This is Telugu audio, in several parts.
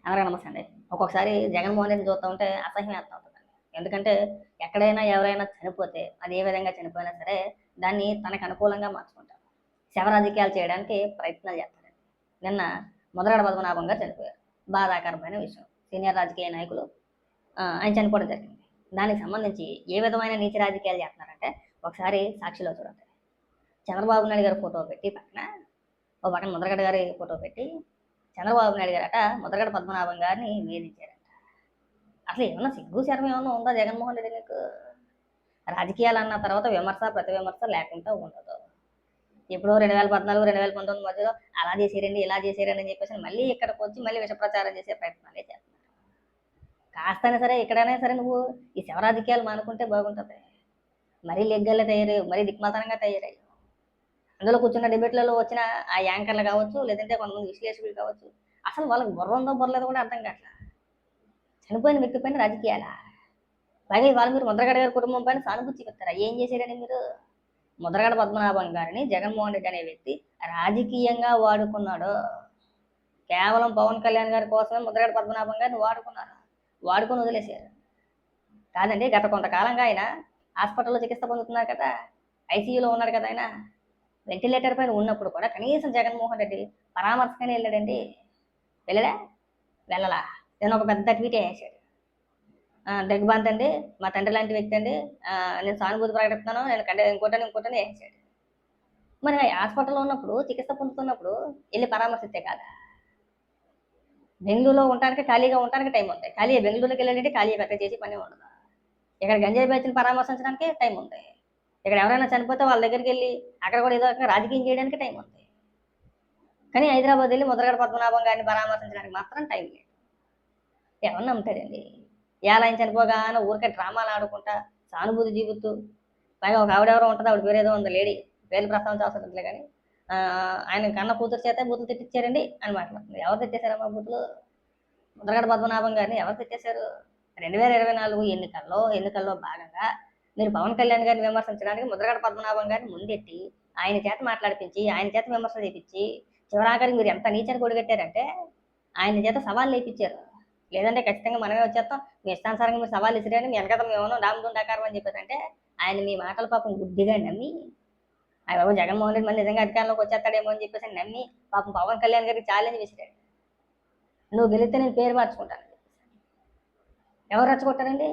అందరికీ నమస్తే అండి. ఒక్కొక్కసారి జగన్మోహన్ రెడ్డిని చూస్తా ఉంటే అసహ్యం వేస్తా ఉంటుందండి. ఎందుకంటే ఎక్కడైనా ఎవరైనా చనిపోతే అది ఏ విధంగా చనిపోయినా సరే దాన్ని తనకు అనుకూలంగా మార్చుకుంటారు. శవ రాజకీయాలు చేయడానికి ప్రయత్నాలు చేస్తారండి. నిన్న ముద్రగడ పద్మనాభం గారు చనిపోయారు. బాధాకరమైన విషయం. సీనియర్ రాజకీయ నాయకులు ఆయన చనిపోవడం జరిగింది. దానికి సంబంధించి ఏ విధమైన నీచ రాజకీయాలు చేస్తున్నారంటే ఒకసారి సాక్షిలో చూడండి. చంద్రబాబు నాయుడు గారి ఫోటో పెట్టి పక్కన ముద్రగడ గారి ఫోటో పెట్టి చంద్రబాబు నాయుడు గారట ముద్రగడ పద్మనాభం గారిని వేధించారట. అసలు ఏమన్నా సిగ్గు శరం ఏమన్నా ఉందా జగన్మోహన్ రెడ్డి నీకు? రాజకీయాలు అన్న తర్వాత విమర్శ ప్రతి విమర్శ లేకుండా ఉండదు. ఎప్పుడో 2014 2019 మధ్యలో అలా చేసేరండి ఇలా చేసేరండి అని చెప్పేసి మళ్ళీ ఇక్కడికి వచ్చి మళ్ళీ విష ప్రచారం చేసే ప్రయత్నాలే చేస్తున్నారు. కాస్తైనా సరే ఇక్కడైనా సరే నువ్వు ఈ శవ రాజకీయాలు మానుకుంటే బాగుంటుంది. మరీ లెగ్గల్లా తయారయ్యావు, మరీ దిక్మాతనంగా తయారయ్యావు. అందులో కూర్చున్న డిబేట్లలో వచ్చిన ఆ యాంకర్లు కావచ్చు, లేదంటే కొంతమంది విశ్లేషకులు కావచ్చు, అసలు వాళ్ళకి బుర్ర ఉందో బుర్రలేదో కూడా అర్థం కావట్లా. చనిపోయిన వ్యక్తి పైన రాజకీయాలా? పైగా ఇవాళ మీరు ముద్రగడ గారి కుటుంబం పైన సానుభూతి చూపిస్తారా? ఏం చేశారని మీరు? ముద్రగడ పద్మనాభం గారిని జగన్మోహన్ రెడ్డి అనే వ్యక్తి రాజకీయంగా వాడుకున్నాడు. కేవలం పవన్ కళ్యాణ్ గారి కోసమే ముద్రగడ పద్మనాభం గారిని వాడుకొని వదిలేశారు. కాదండి, గత కొంతకాలంగా ఆయన హాస్పిటల్లో చికిత్స పొందుతున్నారు కదా, ఐసీయూలో ఉన్నాడు కదా ఆయన. వెంటిలేటర్ పైన ఉన్నప్పుడు కూడా కనీసం జగన్మోహన్ రెడ్డి పరామర్శకనే వెళ్ళాడండి. వెళ్ళలా. నేను ఒక పెద్ద ట్వీట్ వేసాడు. దిగ్బాంత్ అండి, మా తండ్రి లాంటి వ్యక్తి అండి, నేను సానుభూతి ప్రకటిస్తున్నాను, నేను ఇంకోటని వేసాడు. మరి హాస్పిటల్లో ఉన్నప్పుడు చికిత్స పొందుతున్నప్పుడు వెళ్ళి పరామర్శిస్తే కాదా? బెంగళూరులో ఖాళీగా ఉండడానికి టైం ఉంది. బెంగళూరులోకి వెళ్ళాలంటే ఖాళీ పెద్ద చేసి పని ఉండదు. ఇక్కడ గంజాయి బ్యాచ్ని పరామర్శించడానికి టైం ఉంది. ఇక్కడ ఎవరైనా చనిపోతే వాళ్ళ దగ్గరికి వెళ్ళి అక్కడ కూడా ఏదో రాజకీయం చేయడానికి టైం ఉంది. కానీ హైదరాబాద్ వెళ్ళి ముద్రగడ పద్మనాభం గారిని పరామర్శించడానికి మాత్రం టైం లేదు. ఎవరు నమ్ముతాడండి? ఆయన చనిపోగానే ఊరికే డ్రామాలు ఆడుకుంటా సానుభూతి జీవిస్తూ, పైగా ఒక ఆవిడెవరో ఉంటుంది, ఆవిడ పేరు ఏదో ఉంది, లేడీ పేరు ప్రస్తావించాల్సిందిలే కానీ ఆయన కన్న కూతురు చేత బూతులు తిట్టించారండి అని మాట్లాడుతుంది. ఎవరు తెచ్చేశారమ్మా బూతులు? ముద్రగడ పద్మనాభం గారిని ఎవరు తెచ్చేశారు? 2024 ఎన్నికల్లో భాగంగా మీరు పవన్ కళ్యాణ్ గారిని విమర్శించడానికి ముద్రగడ పద్మనాభం గారిని ముందెట్టి ఆయన చేత మాట్లాడిపించి ఆయన చేత విమర్శలు చేయించి చివరాఖరికి మీరు ఎంత నీచని కొడిగట్టారంటే ఆయన చేత సవాళ్ళు వేయించారు. లేదంటే ఖచ్చితంగా మనమే వచ్చేస్తాం, మీ ఇష్టానుసారంగా మీరు సవాళ్ళు ఇసిరాని మీ వెనకత మేము డాకారం అని చెప్పేదంటే ఆయన మీ మాటలు పాపం గుడ్డిగా నమ్మి ఆయన బాబు జగన్మోహన్ రెడ్డి మళ్ళీ నిజంగా అధికారంలోకి వచ్చేస్తాడేమో అని చెప్పేసి నమ్మి పాపం పవన్ కళ్యాణ్ గారికి ఛాలెంజ్ విసిరాడు. నువ్వు గెలిస్తే నేను పేరు మార్చుకుంటాను. ఎవరు రెచ్చగొట్టారండి?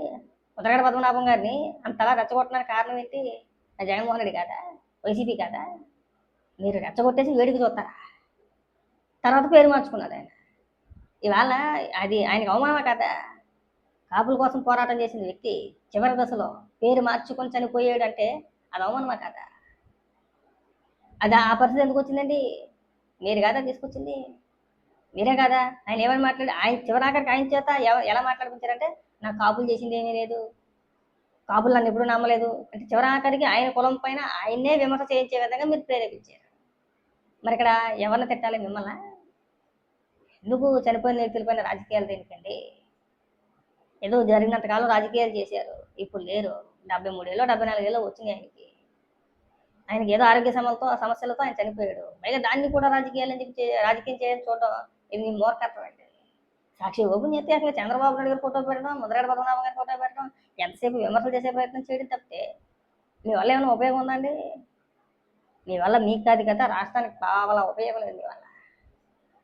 ముద్రగడ పద్మనాభం గారిని అంతలా రెచ్చగొట్టడానికి కారణం ఏంటి? జగన్మోహన్ రెడ్డి కాదా? వైసీపీ కాదా? మీరు రెచ్చగొట్టేసి వేడికి చూస్తారా? తర్వాత పేరు మార్చుకున్నాడు ఆయన. ఇవాళ అది ఆయనకు అవమానమా కదా? కాపుల కోసం పోరాటం చేసిన వ్యక్తి చివరి దశలో పేరు మార్చుకొని చనిపోయాడు అంటే అది అవమానమా కదా? అది ఆ పరిస్థితి ఎందుకు వచ్చిందండి? మీరు కాదా తీసుకొచ్చింది? మీరే కదా ఆయన ఏమని మాట్లాడి ఆయన చివరాఖరికి ఆయన చేత ఎలా మాట్లాడిపించారంటే నాకు కాపులు చేసింది ఏమీ లేదు, కాపులు నన్ను ఎప్పుడు నమ్మలేదు అంటే చివరాఖరికి ఆయన కులం పైన ఆయన్నే విమర్శ చేయించే విధంగా మీరు ప్రేరేపించారు. మరి ఇక్కడ ఎవరిని తిట్టాలి? మిమ్మల్ని? ఎందుకు చనిపోయిన వ్యక్తులపైన రాజకీయాలు దేనికండి? ఏదో జరిగినంతకాలం రాజకీయాలు చేశారు, ఇప్పుడు లేరు. 73 ఏళ్ళు 74 ఏళ్ళు వచ్చినాయి ఆయనకి ఏదో ఆరోగ్య సమస్యలతో ఆయన చనిపోయాడు. పైగా దాన్ని కూడా రాజకీయం చేయని చూడడం ఇది మూర్ఖత్వం అండి. సాక్షి ఓపెన్ చేస్తే అసలు చంద్రబాబు నాయుడు గారి ఫోటో పెట్టడం, ముద్రగడ పద్మనాభం గారి ఫోటో పెట్టడం, ఎంతసేపు విమర్శలు చేసే ప్రయత్నం చేయడం తప్పితే మీ వల్ల ఏమైనా ఉపయోగం ఉందండి? మీ వల్ల మీకు కాదు కదా, రాష్ట్రానికి కావాలా ఉపయోగం లేదు మీ వల్ల.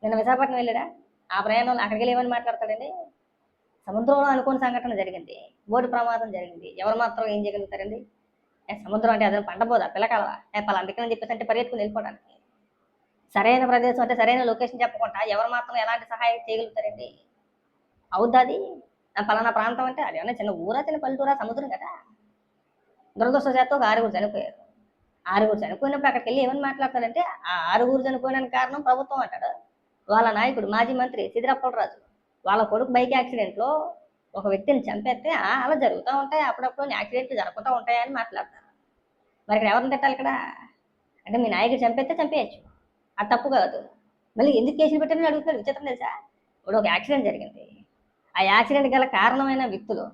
నిన్న విశాఖపట్నం వెళ్ళాడా? ఆ ప్రయాణంలో అక్కడికి వెళ్ళి ఏమని మాట్లాడతాడండి? సముద్రంలో అనుకోని సంఘటన జరిగింది, బోటు ప్రమాదం జరిగింది, ఎవరు మాత్రం ఏం చేయగలుగుతారండి? సముద్రం అంటే అదే పండబోదా పిల్లకాలవా? పలాంటికని చెప్పేసి అంటే పరిగెత్తుకుని వెళ్ళిపోవడానికి సరైన ప్రదేశం అంటే సరైన లొకేషన్ చెప్పకుండా ఎవరు మాత్రం ఎలాంటి సహాయం చేయగలుగుతారండి? అవుద్దా అది? పలానా ప్రాంతం అంటే అది ఏమన్నా చిన్న ఊరా, చిన్న పల్లెటూరా? సముద్రం కదా. దురదృష్టవశాత్తు ఒక 6 చనిపోయారు. 6 చనిపోయినప్పుడు అక్కడికి వెళ్ళి ఏమని మాట్లాడతారంటే ఆ 6 చనిపోయినానికి కారణం ప్రభుత్వం అంటాడు. వాళ్ళ నాయకుడు మాజీ మంత్రి సిద్దిరాపల్లి వాళ్ళ కొడుకు బైక్ యాక్సిడెంట్లో ఒక వ్యక్తిని చంపేస్తే అలా జరుగుతూ ఉంటాయి, అప్పుడప్పుడు యాక్సిడెంట్లు జరుగుతూ ఉంటాయని మాట్లాడతారు. మరి ఇక్కడ ఎవరిని తిట్టాలి ఇక్కడ? అంటే మీ నాయకుడు చంపేస్తే చంపేయచ్చు, అది తప్పు కాదు. మళ్ళీ ఎందుకు కేసులు పెట్టారని అడుగుతారు. విచిత్రం తెలుసా? ఇప్పుడు ఒక యాక్సిడెంట్ జరిగింది, ఆ యాక్సిడెంట్ గల కారణమైన వ్యక్తులు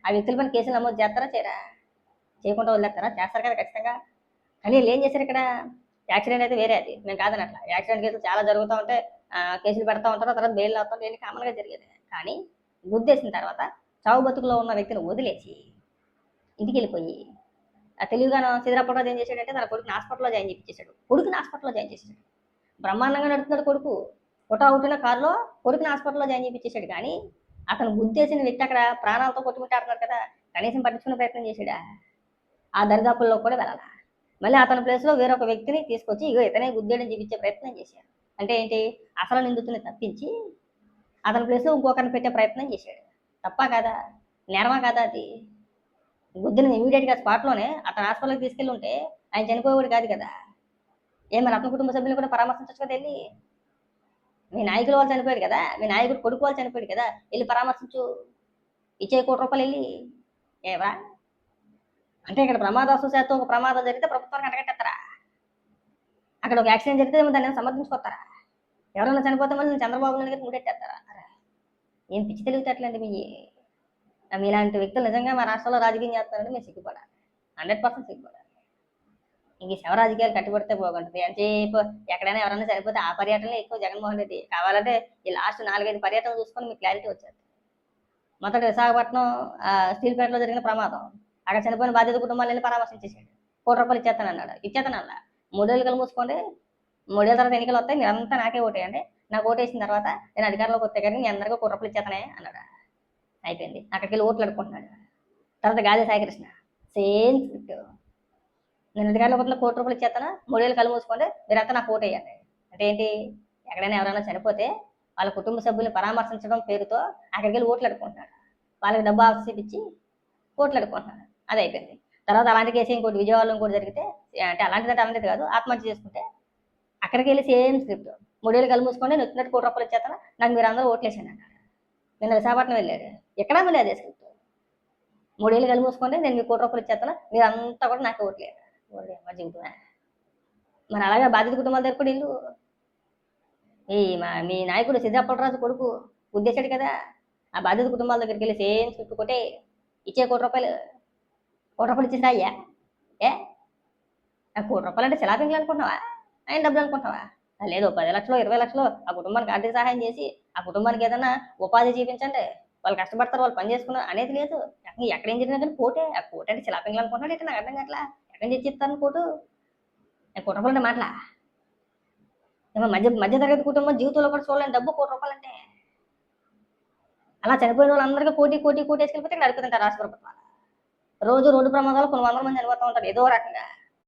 ఆ వ్యక్తుల పైన కేసులు నమోదు చేస్తారా చేయరా? చేయకుండా వదిలేస్తారా? చేస్తారు కదా ఖచ్చితంగా. కానీ వీళ్ళు ఏం చేశారు ఇక్కడ? యాక్సిడెంట్ అయితే వేరే, అది మేము కాదని అట్లా యాక్సిడెంట్ కేసులు చాలా జరుగుతూ ఉంటే కేసులు పెడతా ఉంటారు, తర్వాత బెయిల్ అవుతారు, ఇవన్నీ కామన్గా జరిగేది. కానీ గుద్దేసిన తర్వాత చావు బతుకులో ఉన్న వ్యక్తిని వదిలేసి ఇంటికి వెళ్ళిపోయి ఆ తెలివిగాను సిద్ధరాపరాజు ఏం చేశాడంటే తన కొడుకుని హాస్పిటల్లో జాయిన్ చేయించేశాడు. కొడుకుని హాస్పిటల్లో జాయిన్ చేశాడు. బ్రహ్మాండంగా నడుస్తున్నాడు కొడుకు. అవుతున్న కారులో కొడుకుని హాస్పిటల్లో జాయిన్ చేయించేశాడు. కానీ అతను గుద్దేసిన వ్యక్తి అక్కడ ప్రాణాలతో కొట్టుకుంటాడుతున్నారు కదా, కనీసం పట్టించుకునే ప్రయత్నం చేశాడా? ఆ దరిదాపుల్లో కూడా వెళ్ళాల. మళ్ళీ అతని ప్లేస్లో వేరొక వ్యక్తిని తీసుకొచ్చి ఇగో ఇతనే గుద్దేయడం చూపించే ప్రయత్నం చేశాడు. అంటే ఏంటి? అసలు నిందితుని తప్పించి అతని ప్లేస్లో ఇంకొకరిని పెట్టే ప్రయత్నం చేశాడు. తప్ప కదా? నేరమా కదా అది? గుద్దిన ఇమీడియట్గా స్పాట్లోనే అతను హాస్పిటల్కి తీసుకెళ్ళి ఉంటే ఆయన చనిపోయేవాడు కాదు కదా. మరి అతని కుటుంబ సభ్యులు కూడా పరామర్శించచ్చు కదా వెళ్ళి. మీ నాయకులు వాళ్ళు చనిపోయాడు కదా, మీ నాయకుడు కొడుకు వాళ్ళు చనిపోయాడు కదా, వెళ్ళి పరామర్శించు. ఇచ్చే ₹1,00,00,000 వెళ్ళి ఏవా అంటే ఇక్కడ ప్రమాదవశాత్తు ఒక ప్రమాదం జరిగితే ప్రభుత్వానికి అంటగట్టేస్తారా? అక్కడ ఒక యాక్సిడెంట్ జరిగితే దాన్ని సమర్థించుకోస్తారా? ఎవరైనా చనిపోతే మళ్ళీ చంద్రబాబు నాయుడు గారికి ముడెట్టేస్తారా? ఏం పిచ్చి తెలివితేటలండి మీలాంటి వ్యక్తులు నిజంగా మా రాష్ట్రంలో రాజకీయం చేస్తారంటే మేము సిగ్గుపడాలి, 100% సిగ్గుపడాలి. ఇంక శవ రాజకీయాలు కట్టుబడితే బాగుంటుంది. అంతసేపు ఎక్కడైనా ఎవరైనా సరిపోతే ఆ పర్యటనలో ఎక్కువ జగన్మోహన్ రెడ్డి కావాలంటే ఈ లాస్ట్ 4-5 పర్యటనలు చూసుకొని మీకు క్లారిటీ వచ్చేది. మొదటి విశాఖపట్నం స్టీల్ ప్లాంట్లో జరిగిన ప్రమాదం, అక్కడ చనిపోయిన బాధిత కుటుంబాలు వెళ్ళి పరామర్శించేసాడు. ₹1,00,00,000 ఇచ్చేస్తానన్నాడు. ఇచ్చేస్తానన్నా 3 ఏళ్ళు మూసుకోండి, 3 ఏళ్ళ తర్వాత ఎన్నికలు వస్తాయి, మీరంతా నాకే ఓటేయండి, నాకు ఓటేసిన తర్వాత నేను అధికారంలోకి వస్తే కానీ మీ అందరికీ ₹1,00,00,000 ఇచ్చేస్తానే అన్నాడు. అయిపోయింది. అక్కడికి వెళ్ళి ఓట్లు అడుక్కుంటున్నాడు. తర్వాత గాలి సాయికృష్ణ సేమ్ స్క్రిప్ట్. నేను అధికారంలోకి వస్తే ₹1,00,00,000 ఇచ్చేస్తాను, 3 ఏళ్ళు కళ్ళు మూసుకోండి, మీరంతా నాకు ఓటేయండి. అంటే ఏంటి? ఎక్కడైనా ఎవరైనా చనిపోతే వాళ్ళ కుటుంబ సభ్యుల్ని పరామర్శించడం పేరుతో అక్కడికి వెళ్ళి ఓట్లు అడుక్కుంటున్నాడు. వాళ్ళకి డబ్బు ఆశిపించి ఓట్లు అడుక్కుంటున్నాడు. అది అయిపోయింది. తర్వాత అలాంటి కేసు ఇంకోటి విజయవాడలో ఇంకోటి జరిగితే, అంటే అలాంటిది కాదు, ఆత్మహత్య చేసుకుంటే అక్కడికి వెళ్ళి సేమ్ స్క్రిప్ట్. 3 ఏళ్ళు కళ్ళు మూసుకోండి, నేను వచ్చినట్టు ₹1,00,00,000 ఇచ్చేస్తాను, నాకు మీరు అందరూ ఓట్లేసాను అన్నాడు. నిన్న విశాఖపట్నం వెళ్ళాడు. ఎక్కడా మళ్ళీ అదే స్క్రిప్ట్. 3 ఏళ్ళు కళ్ళు మూసుకోండి, నేను మీకు ₹1,00,00,000 ఇచ్చేస్తాను, మీరు అంతా కూడా నాకు ఓట్లేదు. జీవితమే. మరి అలాగే బాధిత కుటుంబాల దగ్గర కూడా ఇల్లు మీ నాయకుడు సిద్ధరాపరాజు కొడుకు ఉద్దేశాడు కదా, ఆ బాధిత కుటుంబాల దగ్గరికి వెళ్ళి సేమ్ స్క్రిప్ట్ కొట్టే ఇచ్చే ₹1,00,00,000 ఇచ్చేసా అయ్యా. ₹1,00,00,000 అంటే శిలాపింగ్లు అనుకుంటున్నావా? ఆయన డబ్బులు అనుకుంటున్నావా? లేదు, 10 లక్షలు 20 లక్షలు ఆ కుటుంబానికి ఆర్థిక సహాయం చేసి ఆ కుటుంబానికి ఏదైనా ఉపాధి చూపించండి, వాళ్ళు కష్టపడతారు, వాళ్ళు పని చేసుకున్నారు అనేది లేదు. ఎక్కడ ఏం జరిగినా కానీ కోటే. ఆ కోట అంటే శిలాపింగ్లు అనుకుంటున్నాడు అంటే నాకు అర్థం కావట్లా. ఎక్కడి నుంచి ఇస్తాను కోటు? ₹1,00,00,000 అంటే మాటలా? మధ్యతరగతి కుటుంబం జీవితంలో కూడా చూడలేని డబ్బు ₹1,00,00,000 అంటే. అలా చనిపోయిన వాళ్ళందరికీ కోటి వేసుకెళ్ళిపోతే ఇక్కడ అడుగుతుంటారు రాష్ట్ర ప్రభుత్వం. రోజు రోడ్డు ప్రమాదాలు కొన్ని 100 మంది చనిపోతూ ఉంటారు ఏదో రకంగా.